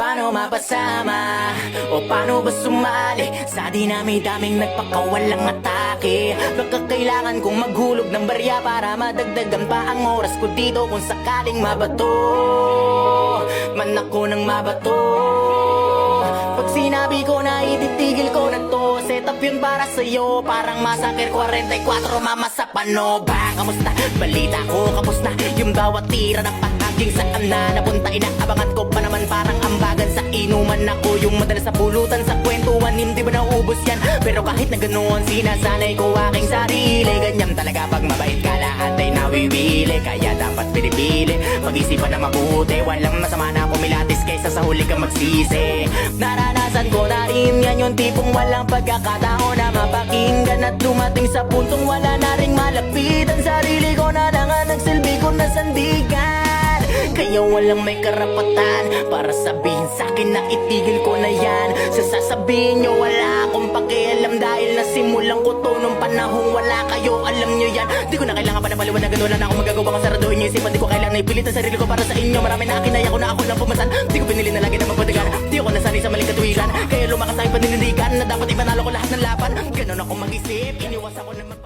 Paano mapasama o paano ba sumali sa dinami-daming nagpakawalang atake? Baka kailangan kong maghulog ng barya para madagdagan pa ang oras ko dito kung sakaling mabato man ako ng mabato. Pag sinabi ko na ititigil ko na to, set up yun para sa'yo. Parang Massacre 44, mama sa Panoba. Kamusta? Balita ko, kapos na yung bawat tira na pataging saan na napunta. Inaabangan ko pa naman parang ambagan sa inuman. Ako yung madalas sa pulutan sa kwentuhan, hindi ba nauubos yan? Pero kahit na ganoon, sinasanay ko aking sarili. Ganyan talaga pag mabait ka, lahat ay nawiwili. Kaya dapat pinipili, mag-isipan na mabuti. Walang masama na kumilatis kaysa sa huli ka magsisi. Naranasan ko na rin yan, yung tipong walang pagkakataon na mapakinggan at dumating sa puntong wala na ring malapitan. Sarili ko na lang ang nagsilbi ko na sandigan. Kaya walang may karapatan para sabihin sa'kin na itigil ko na yan. Sa sasabihin nyo wala akong pakialam, dahil nasimulan ko to nung panahong wala kayo, alam nyo yan. Di ko na kailangan pa na paliwanagan, wala na akong magagawa kung saraduhin nyo isipan. Di ko kailangan ipilit ang sarili ko para sa inyo. Marami na akin, ko na ako lang pumasan. Di ko pinili na lagi na magpadagan. Di ako nasanay sa maling katuwiran, kaya lumakas sa aking paninindigan na dapat ipanalo ko lahat ng laban. Ganon ako mag-isip, iniwas ako na